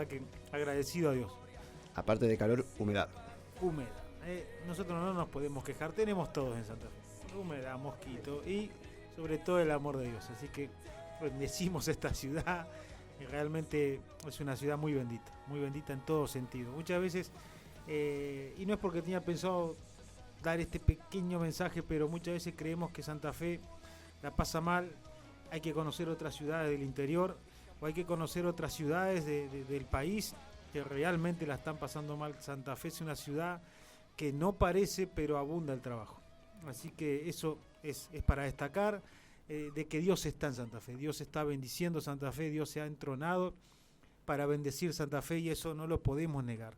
verdad que agradecido a Dios. Aparte de calor, humedad. Húmeda. Nosotros no nos podemos quejar, tenemos todos en Santa Fe. Humedad, mosquito y sobre todo el amor de Dios. Así que bendecimos esta ciudad. Y realmente es una ciudad muy bendita en todo sentido. Muchas veces, y no es porque tenía pensado dar este pequeño mensaje, pero muchas veces creemos que Santa Fe la pasa mal. Hay que conocer otras ciudades del interior o hay que conocer otras ciudades del país que realmente la están pasando mal. Santa Fe es una ciudad que no parece, pero abunda el trabajo. Así que eso es para destacar, de que Dios está en Santa Fe. Dios está bendiciendo Santa Fe, Dios se ha entronado para bendecir Santa Fe y eso no lo podemos negar.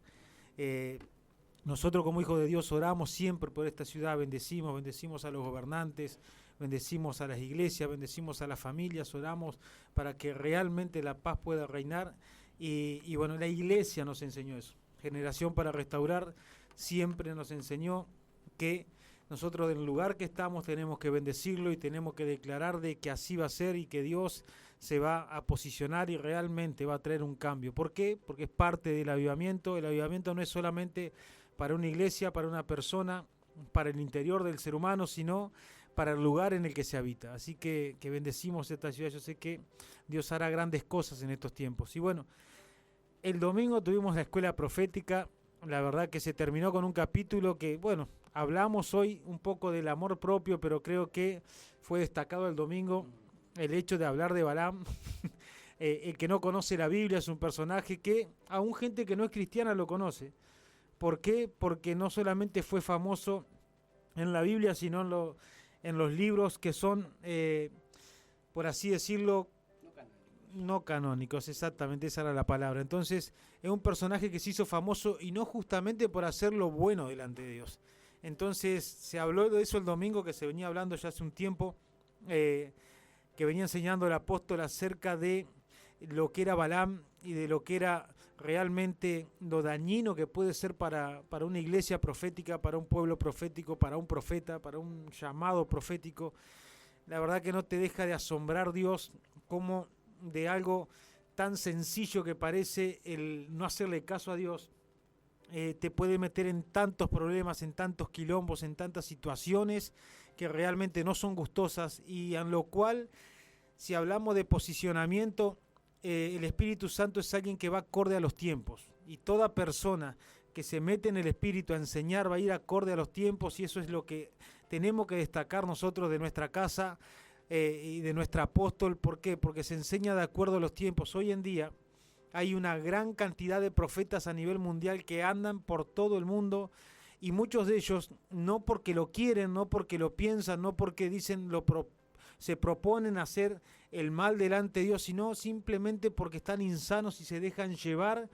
Nosotros como hijos de Dios oramos siempre por esta ciudad, bendecimos a los gobernantes, bendecimos a las iglesias, bendecimos a las familias, oramos para que realmente la paz pueda reinar y bueno, la iglesia nos enseñó eso. Generación para Restaurar siempre nos enseñó que nosotros del lugar que estamos tenemos que bendecirlo y tenemos que declarar de que así va a ser y que Dios se va a posicionar y realmente va a traer un cambio. ¿Por qué? Porque es parte del avivamiento. El avivamiento no es solamente para una iglesia, para una persona, para el interior del ser humano, sino para el lugar en el que se habita. Así que bendecimos esta ciudad. Yo sé que Dios hará grandes cosas en estos tiempos. Y bueno, el domingo tuvimos la escuela profética. La verdad que se terminó con un capítulo que, bueno, hablamos hoy un poco del amor propio, pero creo que fue destacado el domingo el hecho de hablar de Balaam. El que no conoce la Biblia es un personaje que aún gente que no es cristiana lo conoce. ¿Por qué? Porque no solamente fue famoso en la Biblia, sino en los libros que son, por así decirlo, no canónicos, exactamente, esa era la palabra. Entonces, es un personaje que se hizo famoso y no justamente por hacer lo bueno delante de Dios. Entonces, se habló de eso el domingo, que se venía hablando ya hace un tiempo, que venía enseñando el apóstol acerca de lo que era Balaam y de lo que era realmente lo dañino que puede ser para una iglesia profética, para un pueblo profético, para un profeta, para un llamado profético. La verdad que no te deja de asombrar Dios como de algo tan sencillo que parece el no hacerle caso a Dios, te puede meter en tantos problemas, en tantos quilombos, en tantas situaciones que realmente no son gustosas y en lo cual, si hablamos de posicionamiento, el Espíritu Santo es alguien que va acorde a los tiempos y toda persona que se mete en el Espíritu a enseñar va a ir acorde a los tiempos y eso es lo que tenemos que destacar nosotros de nuestra casa y de nuestra apóstol. ¿Por qué? Porque se enseña de acuerdo a los tiempos. Hoy en día hay una gran cantidad de profetas a nivel mundial que andan por todo el mundo y muchos de ellos no porque lo quieren, no porque lo piensan, no porque dicen se proponen hacer el mal delante de Dios, sino simplemente porque están insanos y se dejan llevar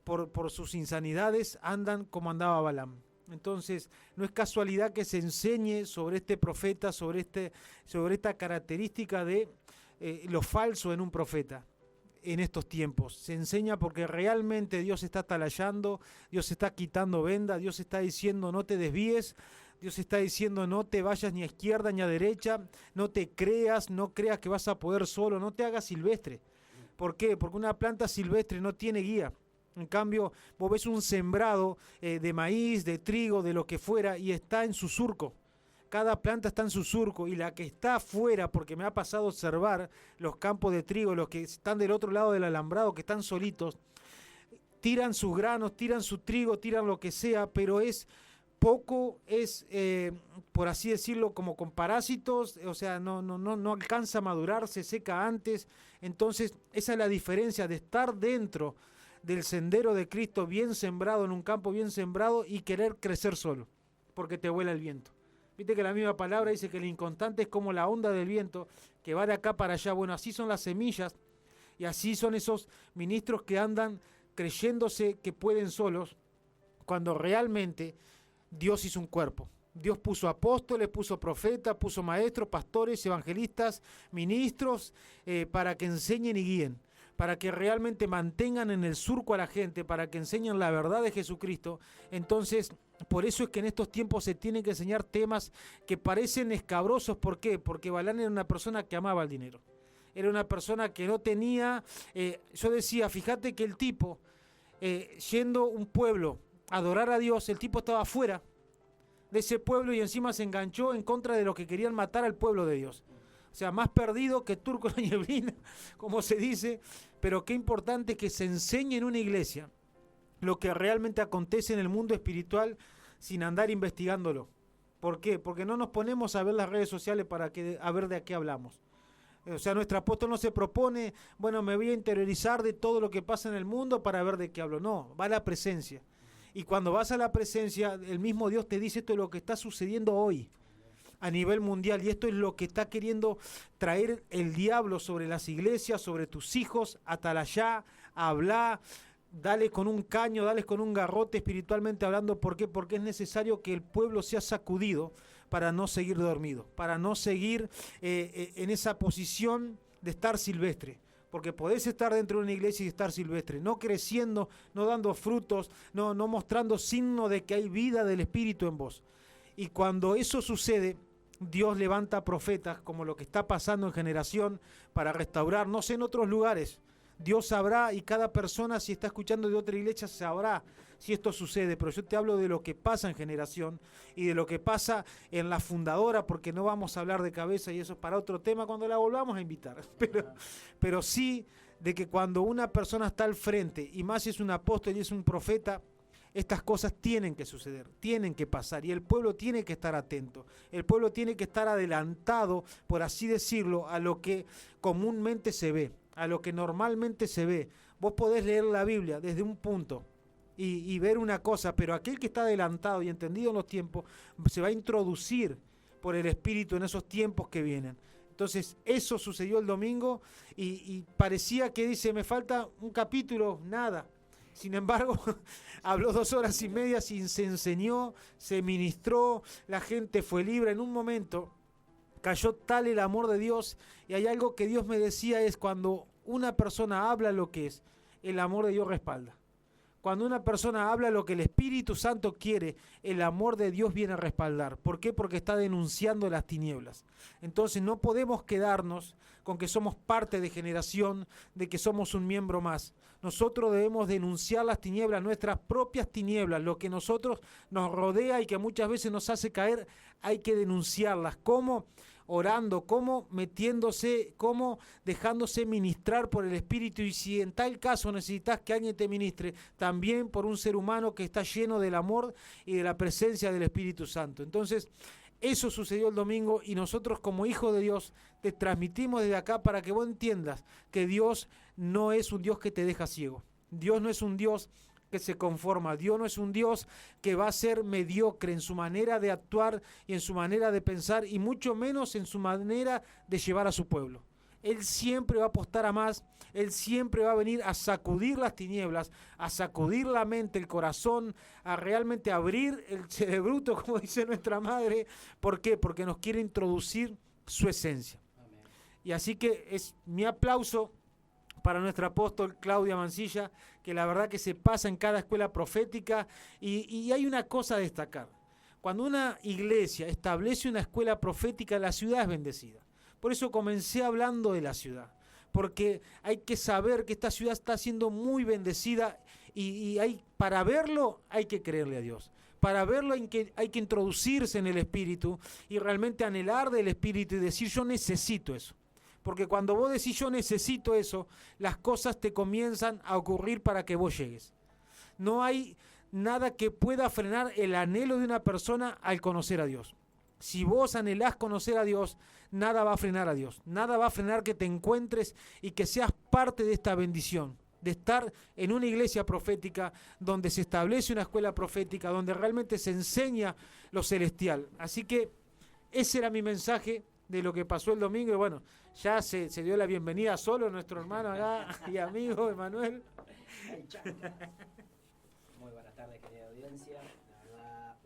por sus insanidades, andan como andaba Balaam. Entonces, no es casualidad que se enseñe sobre este profeta, sobre esta característica de lo falso en un profeta en estos tiempos. Se enseña porque realmente Dios está atalayando, Dios está quitando venda, Dios está diciendo no te desvíes, Dios está diciendo no te vayas ni a izquierda ni a derecha, no te creas, no creas que vas a poder solo, no te hagas silvestre. ¿Por qué? Porque una planta silvestre no tiene guía. En cambio, vos ves un sembrado de maíz, de trigo, de lo que fuera, y está en su surco. Cada planta está en su surco, y la que está afuera, porque me ha pasado observar los campos de trigo, los que están del otro lado del alambrado, que están solitos, tiran sus granos, tiran su trigo, tiran lo que sea, pero es poco, es, por así decirlo, como con parásitos, o sea, no alcanza a madurar, se seca antes. Entonces, esa es la diferencia de estar dentro del sendero de Cristo, bien sembrado, en un campo bien sembrado, y querer crecer solo, porque te vuela el viento. Viste que la misma palabra dice que el inconstante es como la onda del viento, que va de acá para allá. Bueno, así son las semillas, y así son esos ministros que andan creyéndose que pueden solos, cuando realmente Dios hizo un cuerpo. Dios puso apóstoles, puso profetas, puso maestros, pastores, evangelistas, ministros, para que enseñen y guíen, para que realmente mantengan en el surco a la gente, para que enseñen la verdad de Jesucristo. Entonces, por eso es que en estos tiempos se tienen que enseñar temas que parecen escabrosos. ¿Por qué? Porque Balaam era una persona que amaba el dinero. Era una persona que no tenía... yo decía, fíjate que el tipo yendo un pueblo a adorar a Dios, el tipo estaba fuera de ese pueblo y encima se enganchó en contra de los que querían matar al pueblo de Dios. O sea, más perdido que turco en la nieblina, como se dice, pero qué importante que se enseñe en una iglesia lo que realmente acontece en el mundo espiritual sin andar investigándolo. ¿Por qué? Porque no nos ponemos a ver las redes sociales a ver de qué hablamos. O sea, nuestro apóstol no se propone, bueno, me voy a interiorizar de todo lo que pasa en el mundo para ver de qué hablo. No, va a la presencia. Y cuando vas a la presencia, el mismo Dios te dice esto es lo que está sucediendo hoy a nivel mundial. Y esto es lo que está queriendo traer el diablo sobre las iglesias, sobre tus hijos, atalaya, hablar. Dale con un caño, dale con un garrote espiritualmente hablando. ¿Por qué? Porque es necesario que el pueblo sea sacudido para no seguir dormido, para no seguir en esa posición de estar silvestre. Porque podés estar dentro de una iglesia y estar silvestre, no creciendo, no dando frutos, no mostrando signo de que hay vida del Espíritu en vos. Y cuando eso sucede, Dios levanta profetas, como lo que está pasando en Generación, para restaurar, no sé en otros lugares. Dios sabrá y cada persona, si está escuchando de otra iglesia, sabrá si esto sucede. Pero yo te hablo de lo que pasa en Generación y de lo que pasa en la fundadora, porque no vamos a hablar de cabeza y eso es para otro tema cuando la volvamos a invitar. Pero sí de que cuando una persona está al frente, y más si es un apóstol y es un profeta, estas cosas tienen que suceder, tienen que pasar y el pueblo tiene que estar atento. El pueblo tiene que estar adelantado, por así decirlo, a lo que comúnmente se ve, a lo que normalmente se ve. Vos podés leer la Biblia desde un punto y ver una cosa, pero aquel que está adelantado y entendido en los tiempos se va a introducir por el Espíritu en esos tiempos que vienen. Entonces eso sucedió el domingo y parecía que dice, me falta un capítulo, nada. Sin embargo, habló 2 horas y media, se enseñó, se ministró, la gente fue libre. En un momento cayó tal el amor de Dios, y hay algo que Dios me decía, es cuando una persona habla lo que es, el amor de Dios respalda. Cuando una persona habla lo que el Espíritu Santo quiere, el amor de Dios viene a respaldar. ¿Por qué? Porque está denunciando las tinieblas. Entonces no podemos quedarnos con que somos parte de Generación, de que somos un miembro más. Nosotros debemos denunciar las tinieblas, nuestras propias tinieblas, lo que nosotros nos rodea y que muchas veces nos hace caer, hay que denunciarlas. ¿Cómo? Orando, como metiéndose, como dejándose ministrar por el Espíritu, y si en tal caso necesitas que alguien te ministre, también por un ser humano que está lleno del amor y de la presencia del Espíritu Santo. Entonces, eso sucedió el domingo y nosotros como hijos de Dios te transmitimos desde acá para que vos entiendas que Dios no es un Dios que te deja ciego. Dios no es un Dios que se conforma. Dios no es un Dios que va a ser mediocre en su manera de actuar y en su manera de pensar, y mucho menos en su manera de llevar a su pueblo. Él siempre va a apostar a más, Él siempre va a venir a sacudir las tinieblas, a sacudir la mente, el corazón, a realmente abrir el cerebruto, como dice nuestra madre. ¿Por qué? Porque nos quiere introducir su esencia. Amén. Y así que es mi aplauso para nuestro apóstol Claudia Mancilla, que la verdad que se pasa en cada escuela profética, y hay una cosa a destacar. Cuando una iglesia establece una escuela profética, la ciudad es bendecida. Por eso comencé hablando de la ciudad, porque hay que saber que esta ciudad está siendo muy bendecida, y para verlo hay que creerle a Dios. Para verlo hay que introducirse en el Espíritu y realmente anhelar del Espíritu y decir, yo necesito eso. Porque cuando vos decís yo necesito eso, las cosas te comienzan a ocurrir para que vos llegues. No hay nada que pueda frenar el anhelo de una persona al conocer a Dios. Si vos anhelás conocer a Dios, nada va a frenar a Dios. Nada va a frenar que te encuentres y que seas parte de esta bendición, de estar en una iglesia profética, donde se establece una escuela profética, donde realmente se enseña lo celestial. Así que ese era mi mensaje de lo que pasó el domingo, y bueno, ya se dio la bienvenida solo nuestro hermano acá y amigo Emanuel. Muy buenas tardes, querida audiencia. La verdad,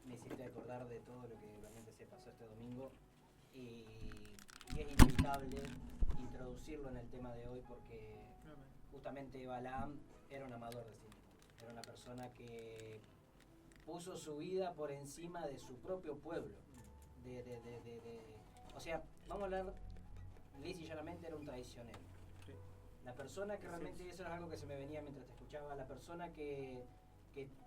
me hiciste acordar de todo lo que realmente se pasó este domingo, y es inevitable introducirlo en el tema de hoy, porque justamente Balaam era un amador de sí mismo. Era una persona que puso su vida por encima de su propio pueblo. O sea, vamos a hablar lisa y llanamente, era un traicionero. Sí. La persona que realmente, eso es algo que se me venía mientras te escuchaba, la persona que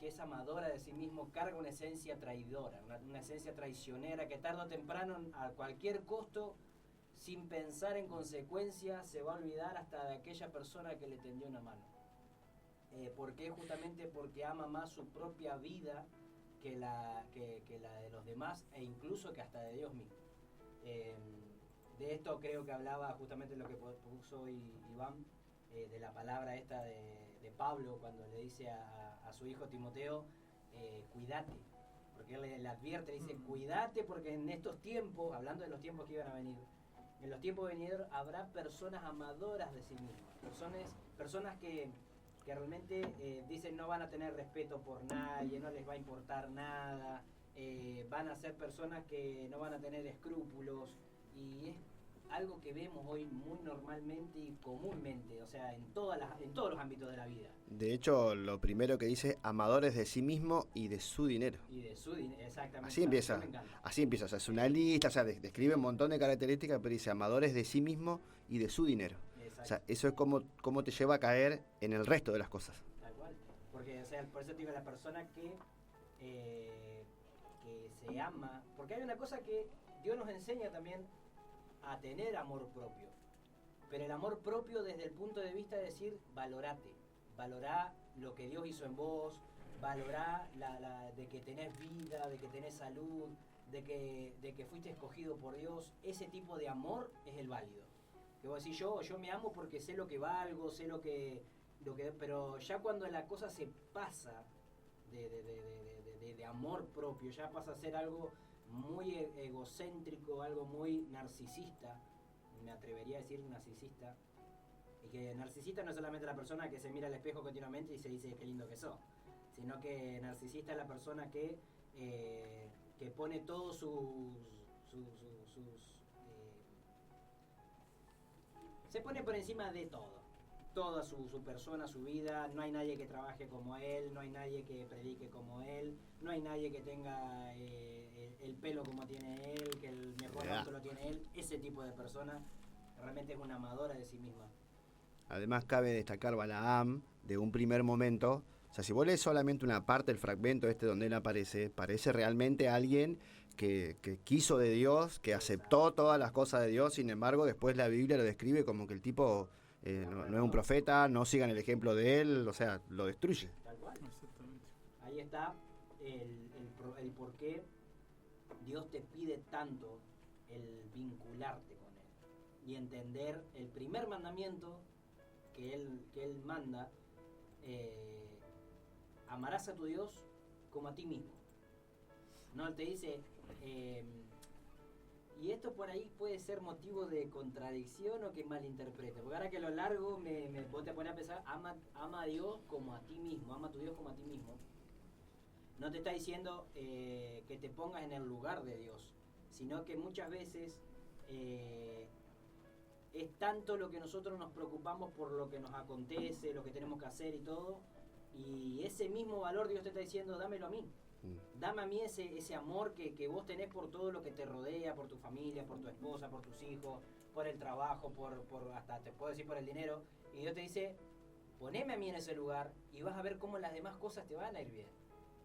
es amadora de sí mismo carga una esencia traidora, una esencia traicionera que tarde o temprano, a cualquier costo, sin pensar en consecuencias, se va a olvidar hasta de aquella persona que le tendió una mano. ¿Por qué? Justamente porque ama más su propia vida que la de los demás, e incluso que hasta de Dios mismo. De esto creo que hablaba justamente lo que puso Iván, de la palabra esta de Pablo cuando le dice a su hijo Timoteo, cuídate, porque él le advierte, le dice, cuídate porque en estos tiempos, hablando de los tiempos que iban a venir, en los tiempos venideros habrá personas amadoras de sí mismas, personas que realmente dicen no van a tener respeto por nadie, no les va a importar nada, van a ser personas que no van a tener escrúpulos, y es algo que vemos hoy muy normalmente y comúnmente, o sea, en todos los ámbitos de la vida. De hecho, lo primero que dice, amadores de sí mismo y de su dinero. Y de su dinero, exactamente. Así empieza, o sea, es una lista, o sea, describe un montón de características, pero dice amadores de sí mismo y de su dinero. Exacto. O sea, eso es como te lleva a caer en el resto de las cosas. Tal cual, porque, o sea, por eso te digo, la persona que se ama, porque hay una cosa que Dios nos enseña también a tener amor propio, pero el amor propio desde el punto de vista de decir, valorá lo que Dios hizo en vos, valorá de que tenés vida, de que tenés salud, de que fuiste escogido por Dios. Ese tipo de amor es el válido. Que vos decís, yo me amo porque sé lo que valgo, sé lo que pero ya cuando la cosa se pasa de amor propio, ya pasa a ser algo muy egocéntrico, algo muy narcisista, me atrevería a decir narcisista, y que narcisista no es solamente la persona que se mira al espejo continuamente y se dice qué lindo que sos, sino que narcisista es la persona que pone todos se pone por encima de todo. Toda su persona, su vida, no hay nadie que trabaje como él, no hay nadie que predique como él, no hay nadie que tenga el pelo como tiene él, que el mejor auto lo tiene él. Ese tipo de persona realmente es una amadora de sí misma. Además cabe destacar Balaam de un primer momento, o sea, si vos lees solamente una parte del fragmento donde él aparece, parece realmente alguien que quiso de Dios, que aceptó todas las cosas de Dios, sin embargo después la Biblia lo describe como que el tipo no es un profeta, no sigan el ejemplo de él, o sea, lo destruye. Tal cual. Exactamente. Ahí está el por qué Dios te pide tanto el vincularte con Él y entender el primer mandamiento que Él manda, amarás a tu Dios como a ti mismo. No, Él te dice... y esto por ahí puede ser motivo de contradicción o que malinterprete. Porque ahora que a lo largo vos te pones a pensar, ama a Dios como a ti mismo, ama a tu Dios como a ti mismo. No te está diciendo que te pongas en el lugar de Dios, sino que muchas veces es tanto lo que nosotros nos preocupamos por lo que nos acontece, lo que tenemos que hacer y todo, y ese mismo valor Dios te está diciendo, dámelo a mí. Dame a mí ese amor que vos tenés por todo lo que te rodea, por tu familia, por tu esposa, por tus hijos, por el trabajo, por hasta te puedo decir por el dinero. Y Dios te dice, poneme a mí en ese lugar y vas a ver cómo las demás cosas te van a ir bien.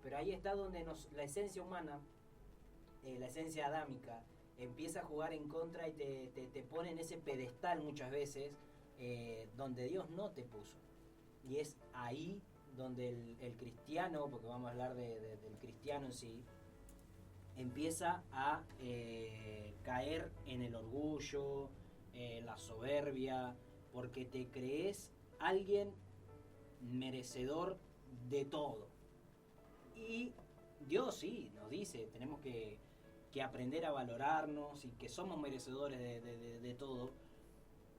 Pero ahí está donde la esencia humana, la esencia adámica, empieza a jugar en contra y te pone en ese pedestal muchas veces donde Dios no te puso. Y es ahí donde el cristiano, porque vamos a hablar del cristiano en sí, empieza a caer en el orgullo, la soberbia, porque te crees alguien merecedor de todo. Y Dios sí nos dice, tenemos que aprender a valorarnos y que somos merecedores de todo,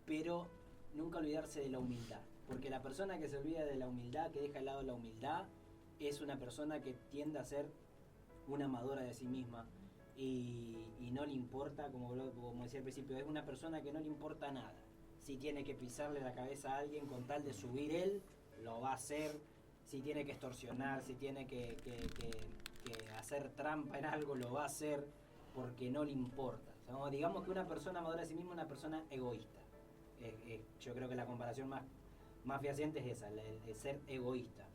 pero nunca olvidarse de la humildad. Porque la persona que se olvida de la humildad, que deja de lado la humildad, es una persona que tiende a ser una amadora de sí misma y no le importa, como decía al principio, es una persona que no le importa nada. Si tiene que pisarle la cabeza a alguien con tal de subir él, lo va a hacer. Si tiene que extorsionar, si tiene que hacer trampa en algo, lo va a hacer porque no le importa. O sea, digamos que una persona amadora de sí misma es una persona egoísta. yo creo que la comparación más fehaciente es esa, el de ser egoísta.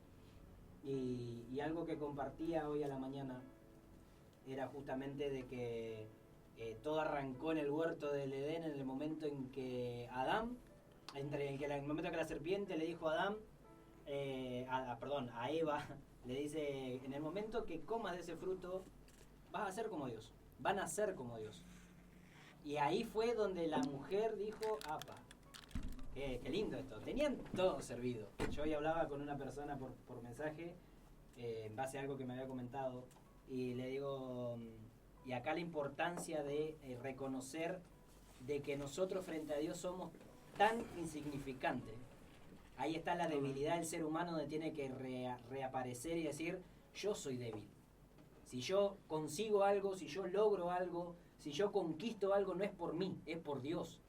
Y algo que compartía hoy a la mañana era justamente de que todo arrancó en el huerto del Edén en el momento en que el momento que la serpiente le dijo a Adán, a Eva, le dice, en el momento que comas de ese fruto, vas a ser como Dios, van a ser como Dios. Y ahí fue donde la mujer dijo, apa, qué lindo esto, tenían todo servido. Yo hoy hablaba con una persona por mensaje, en base a algo que me había comentado, y le digo, y acá la importancia de reconocer de que nosotros frente a Dios somos tan insignificantes. Ahí está la debilidad del ser humano, donde tiene que reaparecer y decir, yo soy débil. Si yo consigo algo, si yo logro algo, si yo conquisto algo, no es por mí, es por Dios.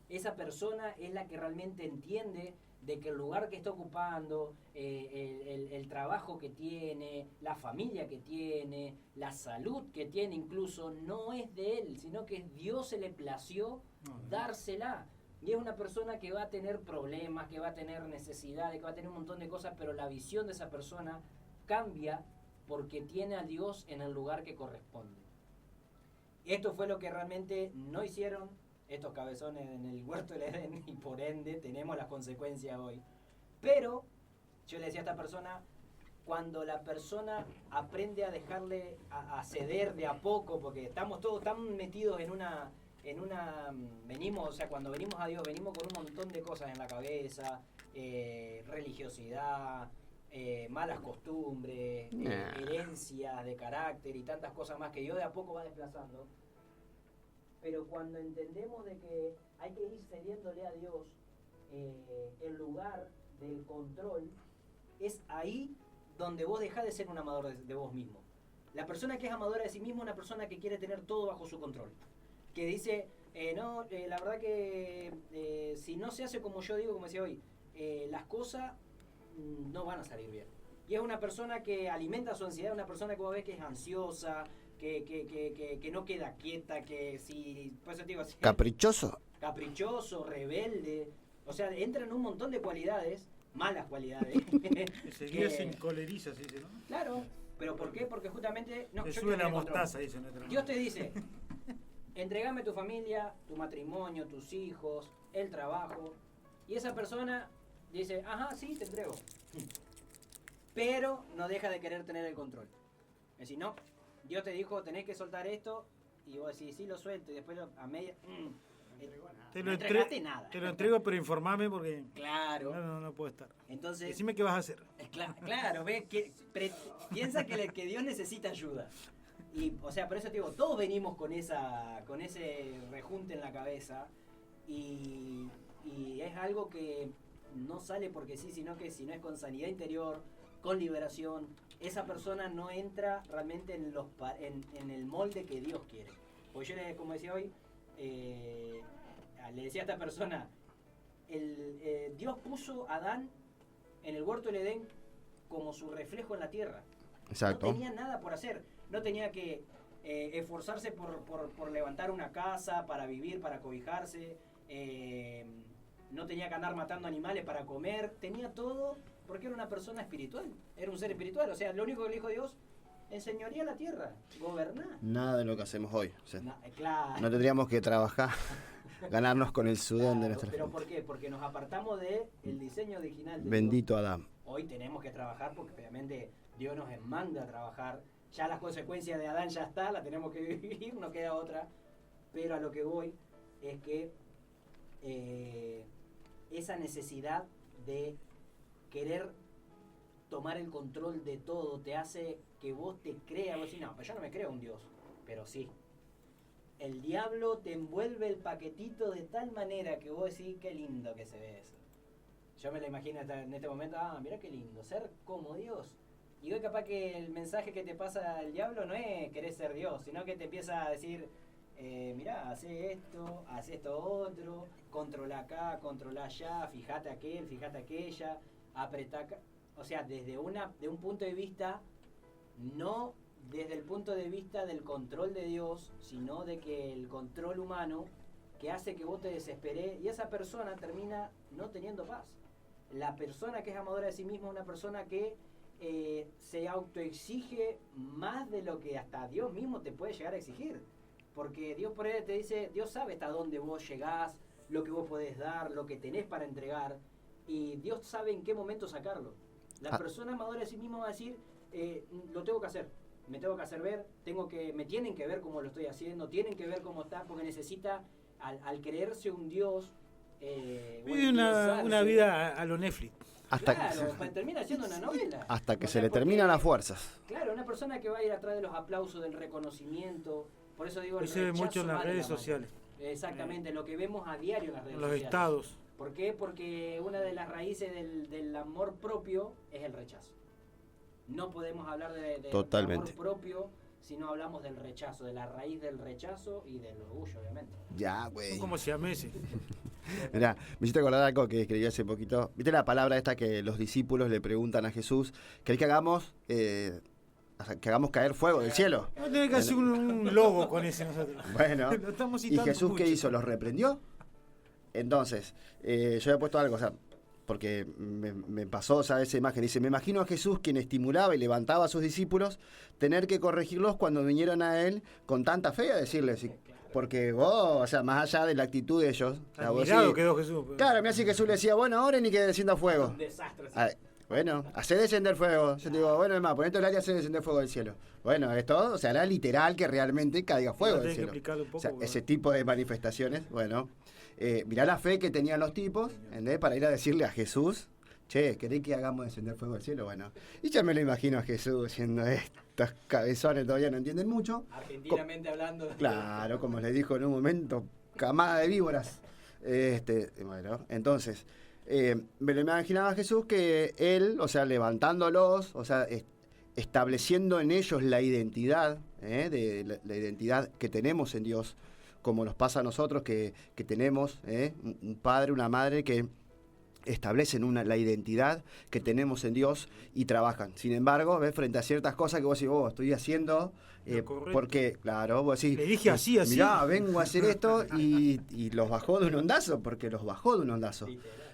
Esa persona es la que realmente entiende de que el lugar que está ocupando, el trabajo que tiene, la familia que tiene, la salud que tiene incluso, no es de él, sino que Dios se le plació dársela. Y es una persona que va a tener problemas, que va a tener necesidades, que va a tener un montón de cosas, pero la visión de esa persona cambia porque tiene a Dios en el lugar que corresponde. Esto fue lo que realmente no hicieron estos cabezones en el huerto del Edén, y por ende tenemos las consecuencias hoy. Pero yo le decía a esta persona, cuando la persona aprende a dejarle a ceder de a poco, porque estamos todos tan metidos cuando venimos a Dios, venimos con un montón de cosas en la cabeza, religiosidad, malas costumbres, herencias de carácter y tantas cosas más que Dios de a poco va desplazando. Pero cuando entendemos de que hay que ir cediéndole a Dios el lugar del control, es ahí donde vos dejás de ser un amador de vos mismo. La persona que es amadora de sí mismo es una persona que quiere tener todo bajo su control. Que dice, la verdad que si no se hace como yo digo, como decía hoy, las cosas no van a salir bien. Y es una persona que alimenta su ansiedad, una persona que vos ves que es ansiosa, que no queda quieta, que si... Por eso te digo, caprichoso, rebelde. O sea, entran un montón de cualidades, malas cualidades. Enseguida se encoleriza, se dice, ¿no? Claro, pero ¿por qué? Porque justamente... te sube la mostaza, dice nuestra. Dios te dice, entregame tu familia, tu matrimonio, tus hijos, el trabajo. Y esa persona dice, ajá, sí, te entrego. Pero no deja de querer tener el control. Es decir, no, Dios te dijo, tenés que soltar esto, y vos decís, sí, lo suelto, y después a media... no entregaste nada. Te lo entrego, pero informame porque... Claro. No puedo estar. Entonces... Decime qué vas a hacer. Claro, ves, piensa que Dios necesita ayuda. Y, o sea, por eso te digo, todos venimos con ese rejunte en la cabeza, y es algo que no sale porque sí, sino que si no es con sanidad interior, con liberación, esa persona no entra realmente en el molde que Dios quiere. Porque yo, como decía hoy, le decía a esta persona, Dios puso a Adán en el huerto del Edén como su reflejo en la tierra. Exacto. No tenía nada por hacer, no tenía que esforzarse por levantar una casa, para vivir, para cobijarse, no tenía que andar matando animales para comer, tenía todo porque era una persona espiritual, era un ser espiritual. O sea, lo único que le dijo Dios, enseñoría la tierra, gobernar. Nada de lo que hacemos hoy. O sea, claro. No tendríamos que trabajar, ganarnos con el sudor de nuestra ¿Pero gente. por qué? Porque nos apartamos del diseño original de Bendito Dios. Adán. Hoy tenemos que trabajar porque obviamente Dios nos manda a trabajar. Ya las consecuencias de Adán ya está, la tenemos que vivir, no queda otra. Pero a lo que voy es que esa necesidad de querer tomar el control de todo te hace que vos te creas, vos decís, no, pero yo no me creo un Dios, pero sí. El diablo te envuelve el paquetito de tal manera que vos decís, qué lindo que se ve eso. Yo me lo imagino en este momento, mira qué lindo, ser como Dios. Y hoy capaz que el mensaje que te pasa el diablo no es querer ser Dios, sino que te empieza a decir, mirá, hace esto otro, controla acá, controla allá, fíjate aquel, fíjate aquella, apretá acá. O sea, desde un punto de vista, no desde el punto de vista del control de Dios, sino de que el control humano, que hace que vos te desesperés y esa persona termina no teniendo paz. La persona que es amadora de sí misma es una persona que se autoexige más de lo que hasta Dios mismo te puede llegar a exigir. Porque Dios por él te dice, Dios sabe hasta dónde vos llegás, lo que vos podés dar, lo que tenés para entregar, y Dios sabe en qué momento sacarlo. La persona amadora de sí misma va a decir, lo tengo que hacer, me tengo que hacer ver, me tienen que ver cómo lo estoy haciendo, tienen que ver cómo está, porque necesita, al creerse un Dios, vive una vida a lo Netflix. Termina siendo una novela. Hasta que se le terminan las fuerzas. Claro, una persona que va a ir atrás de los aplausos, del reconocimiento. Por eso digo, se ve mucho en las redes sociales. Exactamente, lo que vemos a diario en las redes los sociales. estados. ¿Por qué? Porque una de las raíces del amor propio es el rechazo. No podemos hablar de amor propio si no hablamos del rechazo, de la raíz del rechazo y del orgullo, obviamente. Ya, güey. Son como siameses. Mirá, me hiciste acordar algo que escribí hace poquito. ¿Viste la palabra esta que los discípulos le preguntan a Jesús? ¿Querés que hagamos caer fuego del cielo? No tenés que hacer un logo con ese nosotros. Bueno, ¿y Jesús mucho. ¿Qué hizo? ¿Los reprendió? Entonces, yo había puesto algo, o sea, porque me pasó, ¿sabes? Esa imagen. Dice, me imagino a Jesús quien estimulaba y levantaba a sus discípulos, tener que corregirlos cuando vinieron a él con tanta fe a decirles, porque vos, o sea, más allá de la actitud de ellos. Admirado quedó Jesús. Pero... Claro, mira, si Jesús le decía, bueno, ahora ni que descienda fuego. Un desastre. Sí. Bueno, hacer descender fuego. Yo te digo, bueno, es más, ponete el área y hacer descender fuego del cielo. Bueno, esto, o sea, era literal que realmente caiga fuego del cielo. Un poco, o sea, ese tipo de manifestaciones, bueno. Mirá la fe que tenían los tipos, ¿entendés? Para ir a decirle a Jesús, che, ¿querés que hagamos descender fuego del cielo? Bueno, y ya me lo imagino a Jesús siendo estos cabezones, todavía no entienden mucho. Argentinamente hablando. Claro, como les dijo en un momento, camada de víboras. Bueno, entonces, me lo imaginaba a Jesús que él, o sea, levantándolos, o sea, estableciendo en ellos la identidad, de la identidad que tenemos en Dios, como nos pasa a nosotros que tenemos un padre, una madre que establecen la identidad que tenemos en Dios y trabajan. Sin embargo, ¿ves? Frente a ciertas cosas que vos decís, estoy haciendo, porque, claro, vos decís, le dije así. Mirá, vengo a hacer esto y los bajó de un ondazo, porque los bajó de un ondazo.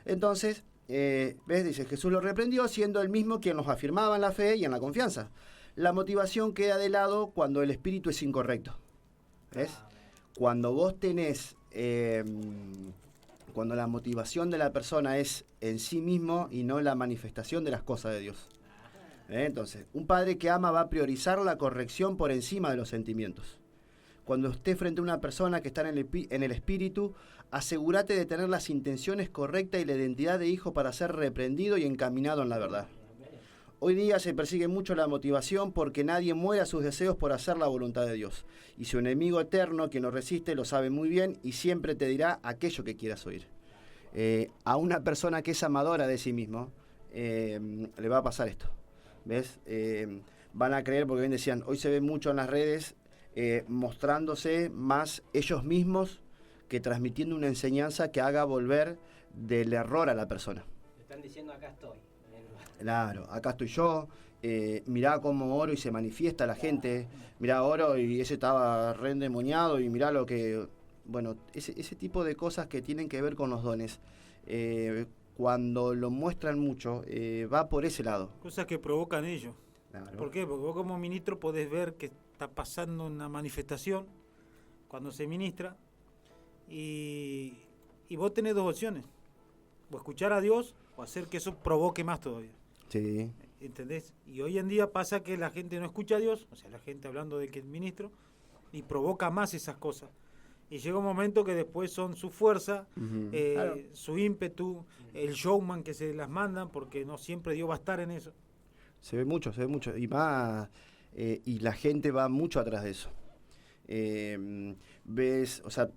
Entonces, ¿ves? Dice, Jesús los reprendió siendo el mismo quien los afirmaba en la fe y en la confianza. La motivación queda de lado cuando el espíritu es incorrecto. ¿Ves? Cuando vos tenés, cuando la motivación de la persona es en sí mismo y no la manifestación de las cosas de Dios. Entonces, un padre que ama va a priorizar la corrección por encima de los sentimientos. Cuando estés frente a una persona que está en el espíritu, asegúrate de tener las intenciones correctas y la identidad de hijo para ser reprendido y encaminado en la verdad. Hoy día se persigue mucho la motivación porque nadie muere a sus deseos por hacer la voluntad de Dios. Y su enemigo eterno, quien lo resiste, lo sabe muy bien y siempre te dirá aquello que quieras oír. A una persona que es amadora de sí mismo, le va a pasar esto. ¿Ves? Van a creer, porque bien decían, hoy se ve mucho en las redes, mostrándose más ellos mismos que transmitiendo una enseñanza que haga volver del error a la persona. Están diciendo, acá estoy. Claro, acá estoy yo, mirá cómo oro y se manifiesta la gente, mirá oro y ese estaba re endemoniado y mirá lo que... Bueno, ese tipo de cosas que tienen que ver con los dones, cuando lo muestran mucho, va por ese lado. Cosas que provocan ellos. Claro. ¿Por qué? Porque vos como ministro podés ver que está pasando una manifestación cuando se ministra y vos tenés dos opciones, o escuchar a Dios o hacer que eso provoque más todavía. Sí. ¿Entendés? Y hoy en día pasa que la gente no escucha a Dios, o sea, la gente hablando de que es ministro, y provoca más esas cosas. Y llega un momento que después son su fuerza, claro, su ímpetu, el showman que se las mandan, porque no siempre Dios va a estar en eso. Se ve mucho. Y más, y la gente va mucho atrás de eso. Ves, o sea,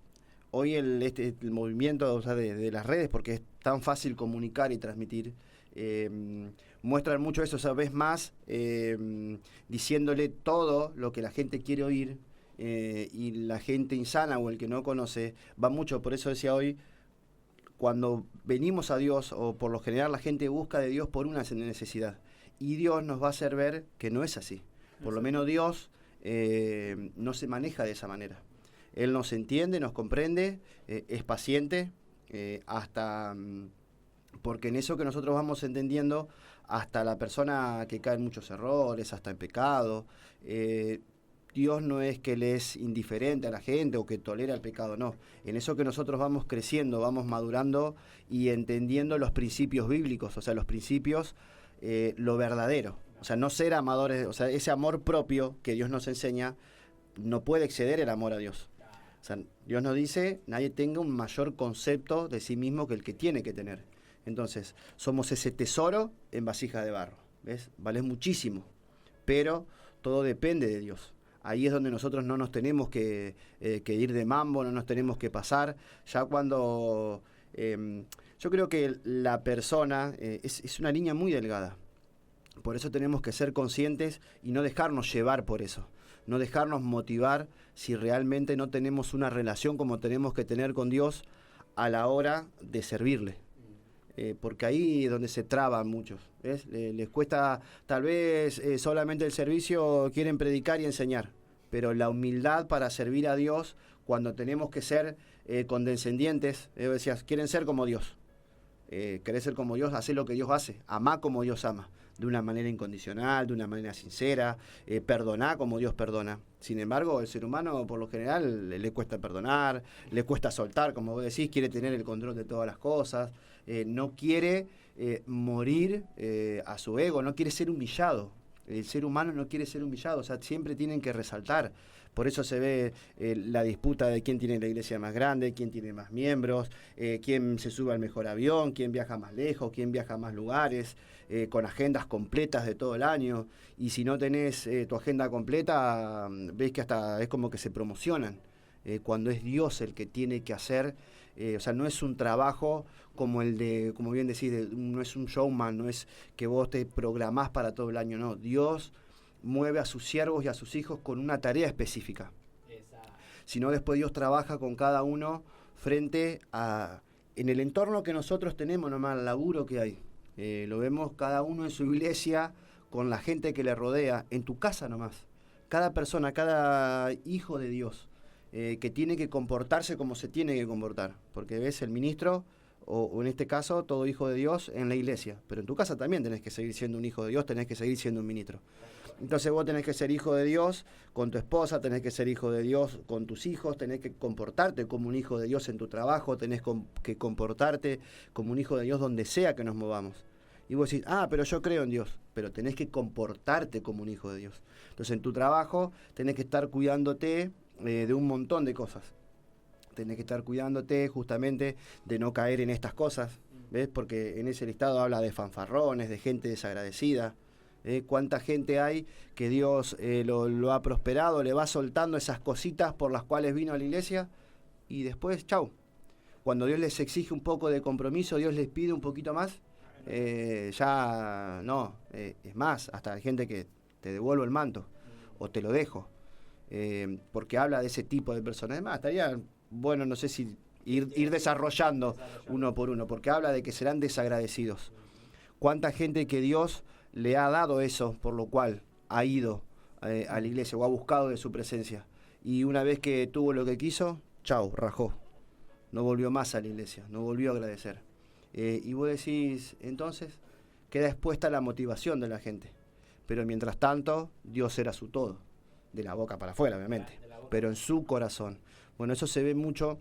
hoy el movimiento, o sea, de las redes, porque es tan fácil comunicar y transmitir, muestran mucho eso, o sea, ves más diciéndole todo lo que la gente quiere oír, y la gente insana o el que no conoce va mucho. Por eso decía hoy, cuando venimos a Dios, o por lo general la gente busca de Dios por una necesidad, y Dios nos va a hacer ver que no es así. Por lo menos Dios no se maneja de esa manera. Él nos entiende, nos comprende, es paciente, porque en eso que nosotros vamos entendiendo, hasta la persona que cae en muchos errores, hasta en pecado, Dios no es que le es indiferente a la gente o que tolera el pecado, no. En eso que nosotros vamos creciendo, vamos madurando y entendiendo los principios bíblicos, o sea, los principios, lo verdadero. O sea, no ser amadores, o sea, ese amor propio que Dios nos enseña no puede exceder el amor a Dios. O sea, Dios nos dice, nadie tenga un mayor concepto de sí mismo que el que tiene que tener. Entonces, somos ese tesoro en vasija de barro, ¿ves? Vale muchísimo, pero todo depende de Dios. Ahí es donde nosotros no nos tenemos que ir de mambo, no nos tenemos que pasar. Ya cuando... yo creo que la persona es una línea muy delgada. Por eso tenemos que ser conscientes y no dejarnos llevar por eso. No dejarnos motivar si realmente no tenemos una relación como tenemos que tener con Dios a la hora de servirle. Porque ahí es donde se traban muchos, ¿ves? Les cuesta, tal vez solamente el servicio, quieren predicar y enseñar, pero la humildad para servir a Dios, cuando tenemos que ser condescendientes, decías, quieren ser como Dios, querés ser como Dios, hacé lo que Dios hace, amá como Dios ama, de una manera incondicional, de una manera sincera, perdoná como Dios perdona. Sin embargo, el ser humano por lo general le cuesta perdonar, le cuesta soltar, como vos decís, quiere tener el control de todas las cosas, no quiere morir a su ego, no quiere ser humillado. El ser humano no quiere ser humillado, o sea, siempre tienen que resaltar. Por eso se ve la disputa de quién tiene la iglesia más grande, quién tiene más miembros, quién se sube al mejor avión, quién viaja más lejos, quién viaja a más lugares, con agendas completas de todo el año. Y si no tenés tu agenda completa, ves que hasta es como que se promocionan. Cuando es Dios el que tiene que hacer, o sea, no es un trabajo como el de, como bien decís, no es un showman, no es que vos te programás para todo el año, no. Dios mueve a sus siervos y a sus hijos con una tarea específica. Sino después Dios trabaja con cada uno frente a, en el entorno que nosotros tenemos nomás, el laburo que hay. Lo vemos cada uno en su iglesia, con la gente que le rodea, en tu casa nomás. Cada persona, cada hijo de Dios, que tiene que comportarse como se tiene que comportar. Porque ves el ministro, o en este caso, todo hijo de Dios en la iglesia. Pero en tu casa también tenés que seguir siendo un hijo de Dios, tenés que seguir siendo un ministro. Entonces vos tenés que ser hijo de Dios con tu esposa, tenés que ser hijo de Dios con tus hijos, tenés que comportarte como un hijo de Dios en tu trabajo, tenés que comportarte como un hijo de Dios donde sea que nos movamos. Y vos decís, pero yo creo en Dios, pero tenés que comportarte como un hijo de Dios. Entonces en tu trabajo tenés que estar cuidándote de un montón de cosas. Tenés que estar cuidándote justamente de no caer en estas cosas, ¿ves? Porque en ese listado habla de fanfarrones, de gente desagradecida. ¿Cuánta gente hay que Dios lo ha prosperado, le va soltando esas cositas por las cuales vino a la iglesia y después, chau? Cuando Dios les exige un poco de compromiso, Dios les pide un poquito más, ya no, es más, hasta hay gente que te devuelvo el manto o te lo dejo, porque habla de ese tipo de personas. Además, estaría bueno, no sé si ir desarrollando uno por uno, porque habla de que serán desagradecidos. ¿Cuánta gente que Dios le ha dado eso, por lo cual ha ido a la iglesia o ha buscado de su presencia? Y una vez que tuvo lo que quiso, chau, rajó. No volvió más a la iglesia, no volvió a agradecer. Y vos decís, entonces, queda expuesta la motivación de la gente. Pero mientras tanto, Dios era su todo. De la boca para afuera, obviamente. Pero en su corazón. Bueno, eso se ve mucho.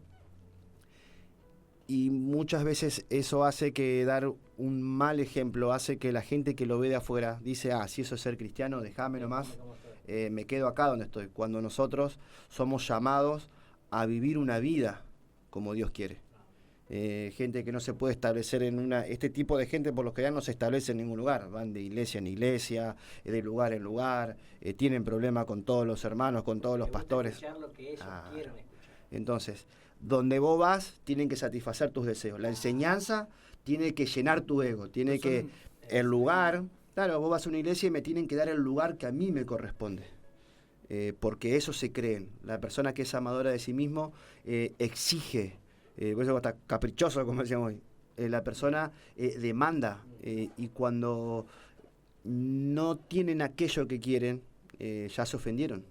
Y muchas veces eso hace que dar un mal ejemplo, hace que la gente que lo ve de afuera dice, si eso es ser cristiano, déjame nomás, me quedo acá donde estoy. Cuando nosotros somos llamados a vivir una vida como Dios quiere. Gente que no se puede establecer en este tipo de gente por lo que ya no se establece en ningún lugar, van de iglesia en iglesia, de lugar en lugar, tienen problemas con todos los hermanos, con todos los pastores. Lo que ellos quieren escuchar. Entonces, donde vos vas, tienen que satisfacer tus deseos. La enseñanza tiene que llenar tu ego, tiene que, el lugar, claro, vos vas a una iglesia y me tienen que dar el lugar que a mí me corresponde. Porque eso se creen. La persona que es amadora de sí mismo exige, por eso está caprichoso, como decíamos hoy. La persona demanda y cuando no tienen aquello que quieren, ya se ofendieron.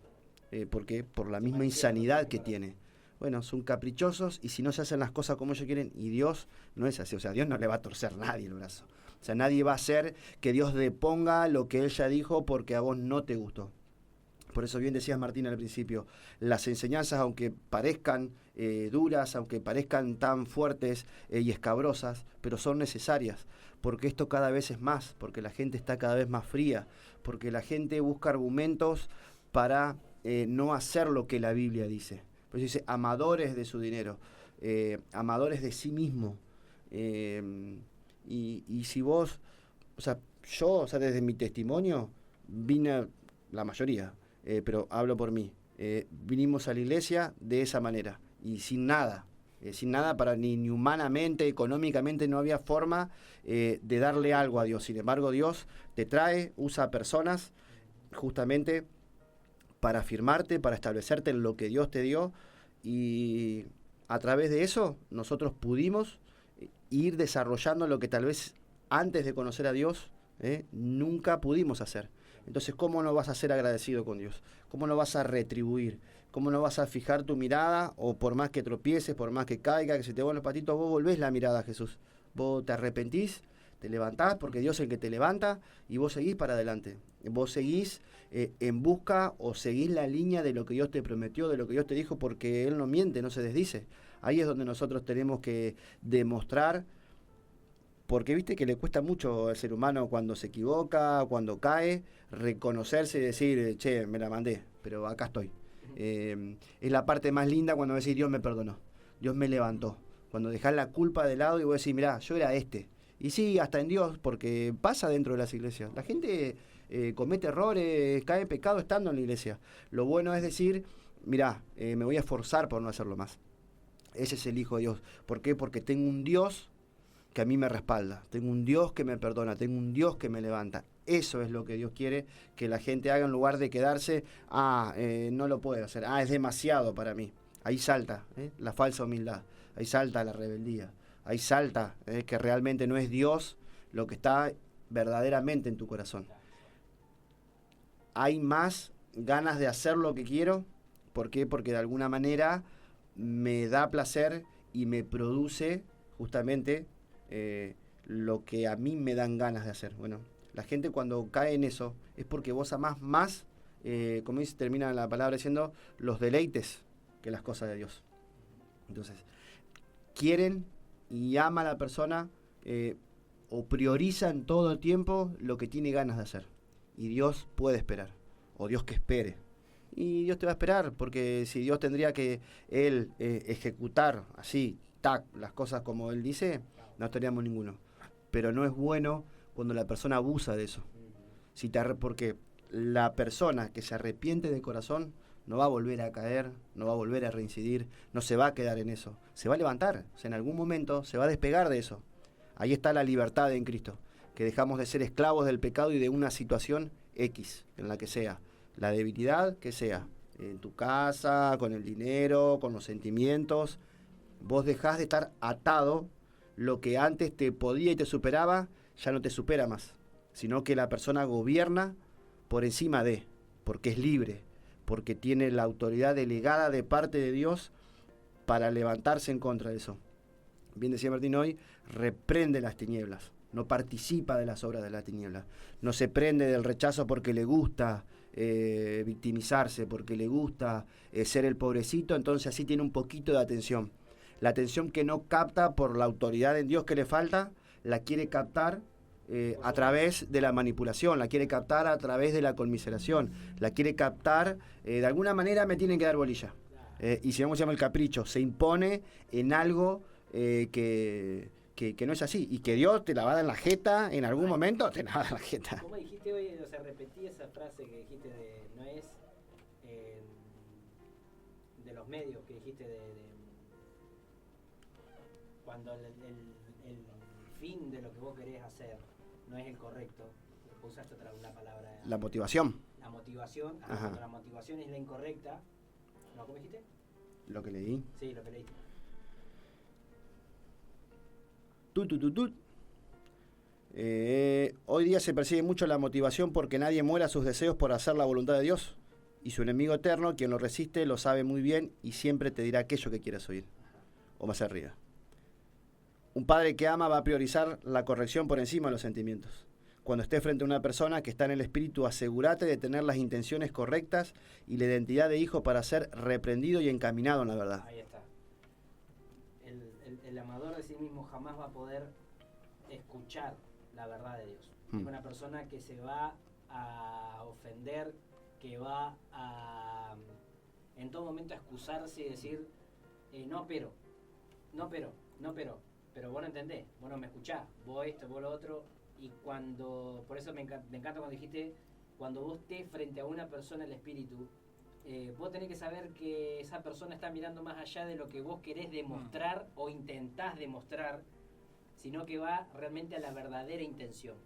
¿Por qué? Por la misma insanidad que tiene. bueno, son caprichosos y si no se hacen las cosas como ellos quieren, y Dios no es así, o sea, Dios no le va a torcer a nadie el brazo. O sea, nadie va a hacer que Dios deponga lo que Él ya dijo porque a vos no te gustó. Por eso bien decías, Martín, al principio, las enseñanzas, aunque parezcan duras, aunque parezcan tan fuertes y escabrosas, pero son necesarias, porque esto cada vez es más, porque la gente está cada vez más fría, porque la gente busca argumentos para no hacer lo que la Biblia dice. Por eso dice, amadores de su dinero, amadores de sí mismo. Y si vos, o sea, yo, o sea, desde mi testimonio, vine, la mayoría, pero hablo por mí, vinimos a la iglesia de esa manera, y sin nada para ni humanamente, económicamente, no había forma de darle algo a Dios. Sin embargo, Dios te trae, usa personas justamente para afirmarte, para establecerte en lo que Dios te dio, y a través de eso nosotros pudimos ir desarrollando lo que tal vez antes de conocer a Dios nunca pudimos hacer. Entonces, ¿cómo no vas a ser agradecido con Dios? ¿Cómo no vas a retribuir? ¿Cómo no vas a fijar tu mirada? O por más que tropieces, por más que caiga, que se te van los patitos, vos volvés la mirada a Jesús. Vos te arrepentís, te levantás, porque Dios es el que te levanta, y vos seguís para adelante. Vos seguís en busca o seguís la línea de lo que Dios te prometió, de lo que Dios te dijo, porque Él no miente, no se desdice. Ahí es donde nosotros tenemos que demostrar, porque viste que le cuesta mucho al ser humano cuando se equivoca, cuando cae, reconocerse y decir, che, me la mandé, pero acá estoy. Es la parte más linda cuando decís, Dios me perdonó, Dios me levantó. Cuando dejás la culpa de lado y vos decís, mirá, yo era este. Y sí, hasta en Dios, porque pasa dentro de las iglesias. La gente comete errores, cae en pecado estando en la iglesia. Lo bueno es decir, mirá, me voy a esforzar por no hacerlo más. Ese es el Hijo de Dios. ¿Por qué? Porque tengo un Dios que a mí me respalda, tengo un Dios que me perdona, tengo un Dios que me levanta. Eso es lo que Dios quiere que la gente haga, en lugar de quedarse, no lo puedo hacer, es demasiado para mí. Ahí salta la falsa humildad, ahí salta la rebeldía, ahí salta que realmente no es Dios lo que está verdaderamente en tu corazón. Hay más ganas de hacer lo que quiero. ¿Por qué? Porque de alguna manera me da placer y me produce justamente lo que a mí me dan ganas de hacer. Bueno, la gente cuando cae en eso es porque vos amás más, como dice, termina la palabra diciendo, los deleites que las cosas de Dios. Entonces, quieren y ama a la persona o prioriza en todo el tiempo lo que tiene ganas de hacer. Y Dios puede esperar, o Dios que espere. Y Dios te va a esperar, porque si Dios tendría que Él ejecutar así, las cosas como Él dice, no estaríamos ninguno. Pero no es bueno cuando la persona abusa de eso. Porque la persona que se arrepiente de corazón no va a volver a caer, no va a volver a reincidir, no se va a quedar en eso. Se va a levantar, o sea, en algún momento se va a despegar de eso. Ahí está la libertad en Cristo, que dejamos de ser esclavos del pecado y de una situación X, en la que sea. La debilidad que sea, en tu casa, con el dinero, con los sentimientos. Vos dejás de estar atado. Lo que antes te podía y te superaba, ya no te supera más, sino que la persona gobierna por encima de, porque es libre, porque tiene la autoridad delegada de parte de Dios para levantarse en contra de eso. Bien decía Martín hoy, reprende las tinieblas, no participa de las obras de las tinieblas, no se prende del rechazo porque le gusta victimizarse, porque le gusta ser el pobrecito, entonces así tiene un poquito de atención. La atención que no capta por la autoridad en Dios que le falta, la quiere captar a través de la manipulación, la quiere captar a través de la conmiseración, la quiere captar, de alguna manera me tienen que dar bolilla. Y si vamos a llamar el capricho, se impone en algo que no es así, y que Dios te la va a dar en la jeta, en algún momento te la va a dar en la jeta. ¿Cómo dijiste hoy? O sea, repetí esa frase que dijiste de, no es de los medios, que dijiste de cuando el fin de lo que vos querés hacer no es el correcto, usaste una palabra. La motivación. La motivación, cuando la motivación es la incorrecta, ¿no? ¿Cómo dijiste? Lo que leí. Sí, lo que leíste. Hoy día se persigue mucho la motivación porque nadie muere a sus deseos por hacer la voluntad de Dios. Y su enemigo eterno, quien lo resiste, lo sabe muy bien y siempre te dirá aquello que quieras oír. O más arriba. Un padre que ama va a priorizar la corrección por encima de los sentimientos. Cuando estés frente a una persona que está en el espíritu, asegúrate de tener las intenciones correctas y la identidad de hijo para ser reprendido y encaminado en la verdad. Ahí está. El amador de sí mismo jamás va a poder escuchar la verdad de Dios. Es una persona que se va a ofender, que va a en todo momento a excusarse y decir, pero vos no entendés, vos no me escuchás, vos esto, vos lo otro. Y cuando, por eso me encanta cuando dijiste, cuando vos estés frente a una persona el espíritu, vos tenés que saber que esa persona está mirando más allá de lo que vos querés demostrar o intentás demostrar, sino que va realmente a la verdadera intención.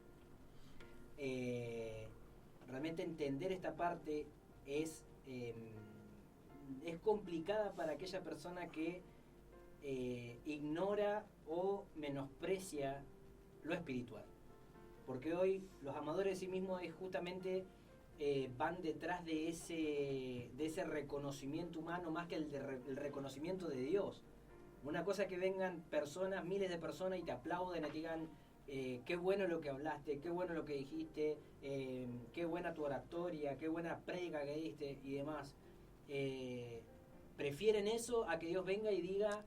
Realmente entender esta parte es complicada para aquella persona que ignora o menosprecia lo espiritual. Porque hoy los amadores de sí mismos es justamente van detrás de ese reconocimiento humano más que el reconocimiento de Dios. Una cosa es que vengan personas, miles de personas y te aplauden y te digan qué bueno lo que hablaste, qué bueno lo que dijiste, qué buena tu oratoria, qué buena prédica que diste y demás. Prefieren eso a que Dios venga y diga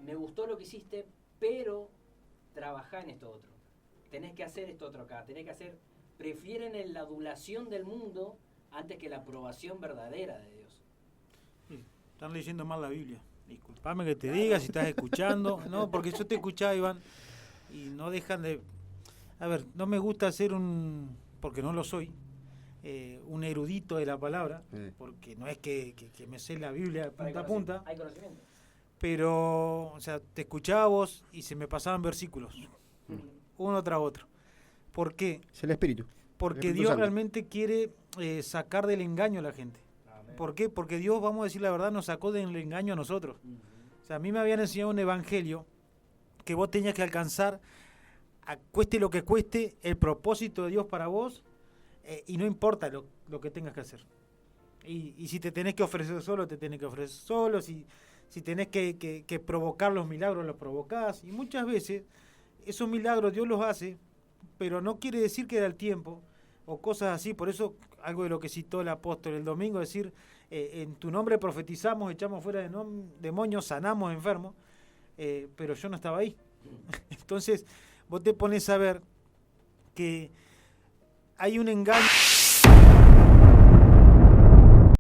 me gustó lo que hiciste, pero trabajá en esto otro. Tenés que hacer esto otro acá, prefieren la adulación del mundo antes que la aprobación verdadera de Dios. Sí, están leyendo mal la Biblia. Disculpame que te diga si estás escuchando, no, porque yo te escuchaba, Iván, y no dejan de... A ver, no me gusta ser porque no lo soy, un erudito de la palabra, porque no es que me sé la Biblia punta a punta. Hay conocimiento. Pero, o sea, te escuchaba vos y se me pasaban versículos. Uno tras otro. ¿Por qué? Es el espíritu. Porque Dios realmente quiere sacar del engaño a la gente. Amén. ¿Por qué? Porque Dios, vamos a decir la verdad, nos sacó del engaño a nosotros. O sea, a mí me habían enseñado un evangelio que vos tenías que alcanzar, cueste lo que cueste, el propósito de Dios para vos, y no importa lo que tengas que hacer. Y si te tenés que ofrecer solo, te tenés que ofrecer solo. Si tenés que provocar los milagros, los provocás. Y muchas veces esos milagros Dios los hace, pero no quiere decir que da el tiempo o cosas así. Por eso algo de lo que citó el apóstol el domingo, decir, en tu nombre profetizamos, echamos fuera demonios, sanamos enfermos, pero yo no estaba ahí. Entonces vos te pones a ver que hay un engaño